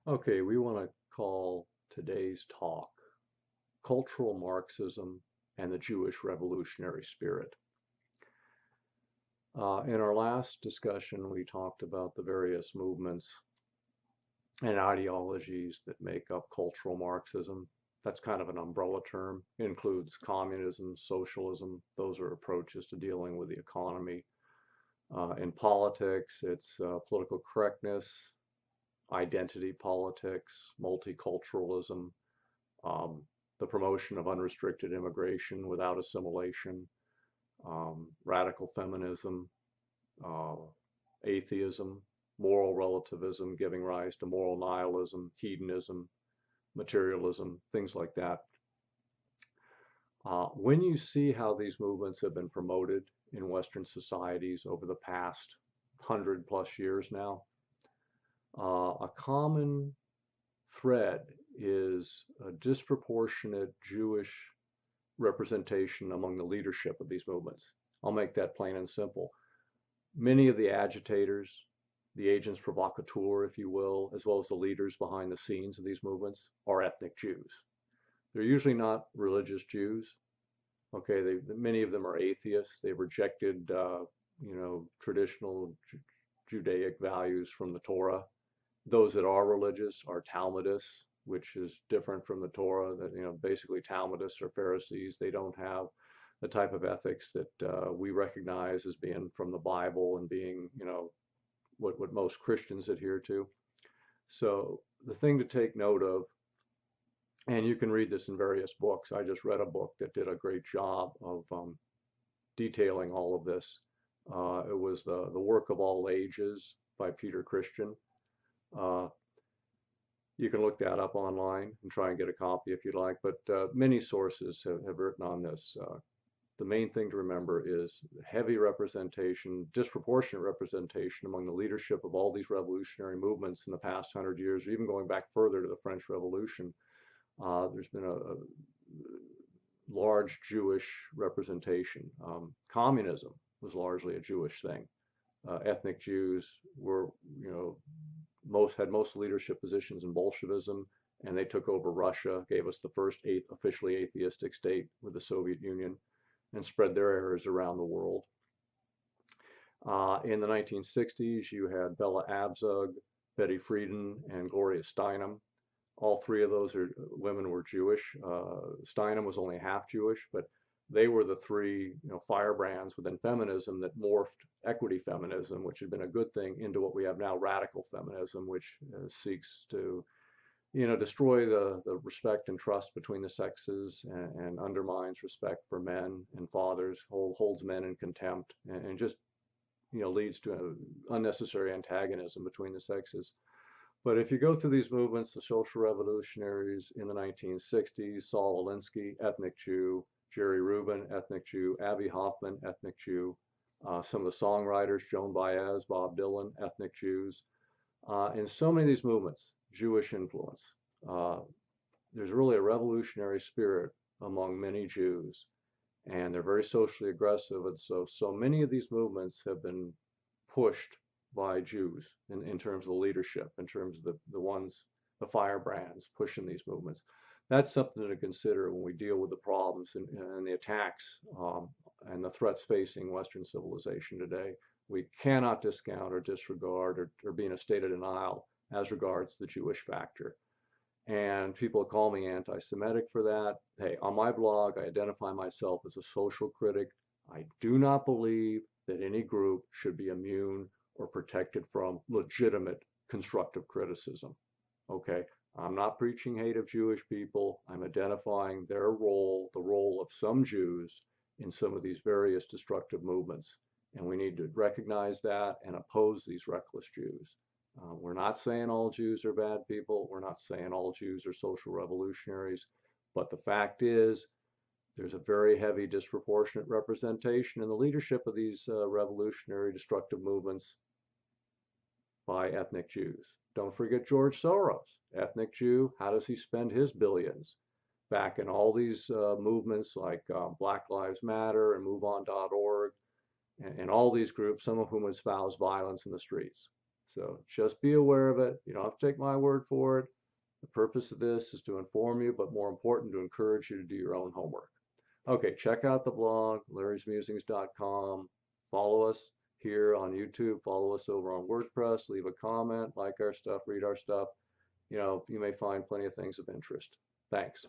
Okay, we want to call today's talk Cultural Marxism and the Jewish Revolutionary Spirit. In our last discussion, we talked about the various movements and ideologies that make up cultural Marxism. That's kind of an umbrella term. It includes communism, socialism. Those are approaches to dealing with the economy. In politics, it's political correctness, identity politics, multiculturalism, um, the promotion of unrestricted immigration without assimilation, radical feminism, uh, atheism, moral relativism, giving rise to moral nihilism, hedonism, materialism, things like that. When you see how these movements have been promoted in Western societies over the past 100+ years now, a common thread is a disproportionate Jewish representation among the leadership of these movements. I'll make that plain and simple. Many of the agitators, the agents provocateur, if you will, as well as the leaders behind the scenes of these movements, are ethnic Jews. They're usually not religious Jews. Okay, many of them are atheists. They've rejected, traditional Judaic values from the Torah. Those that are religious are Talmudists, which is different from the Torah. That basically Talmudists are Pharisees. They don't have the type of ethics that we recognize as being from the Bible and being, what most Christians adhere to. So the thing to take note of, and you can read this in various books. I just read a book that did a great job of detailing all of this. It was the Work of All Ages by Peter Christian. You can look that up online and try and get a copy if you'd like, but many sources have written on this. The main thing to remember is heavy representation, disproportionate representation among the leadership of all these revolutionary movements in the past 100 years, or even going back further to the French Revolution. There's been a large Jewish representation. Communism was largely a Jewish thing. Ethnic Jews were, had most leadership positions in Bolshevism, and they took over Russia, gave us the first officially atheistic state with the Soviet Union, and spread their errors around the world. In the 1960s, you had Bella Abzug, Betty Friedan, and Gloria Steinem. All three of those women were Jewish. Steinem was only half Jewish, but they were the three, firebrands within feminism that morphed equity feminism, which had been a good thing, into what we have now, radical feminism, which seeks to, destroy the respect and trust between the sexes and undermines respect for men and fathers, holds men in contempt, and just, leads to an unnecessary antagonism between the sexes. But if you go through these movements, the social revolutionaries in the 1960s, Saul Alinsky, ethnic Jew, Jerry Rubin, ethnic Jew, Abbie Hoffman, ethnic Jew, some of the songwriters, Joan Baez, Bob Dylan, ethnic Jews. In so many of these movements, Jewish influence. There's really a revolutionary spirit among many Jews, and they're very socially aggressive. And so many of these movements have been pushed by Jews in terms of the leadership, in terms of the firebrands pushing these movements. That's something to consider when we deal with the problems and the attacks and the threats facing Western civilization today. We cannot discount or disregard or be in a state of denial as regards the Jewish factor. And people call me anti-Semitic for that. Hey, on my blog, I identify myself as a social critic. I do not believe that any group should be immune or protected from legitimate constructive criticism. Okay, I'm not preaching hate of Jewish people. I'm identifying their role, the role of some Jews in some of these various destructive movements. And we need to recognize that and oppose these reckless Jews. We're not saying all Jews are bad people. We're not saying all Jews are social revolutionaries. But the fact is, there's a very heavy disproportionate representation in the leadership of these revolutionary destructive movements by ethnic Jews. Don't forget George Soros, ethnic Jew. How does he spend his billions? Back in all these movements like Black Lives Matter and MoveOn.org and all these groups, some of whom espouse violence in the streets. So just be aware of it. You don't have to take my word for it. The purpose of this is to inform you, but more important, to encourage you to do your own homework. Okay, check out the blog, larrysmusings.com. Follow us here on YouTube. Follow us over on WordPress. Leave a comment, like our stuff, read our stuff. You know, you may find plenty of things of interest. Thanks.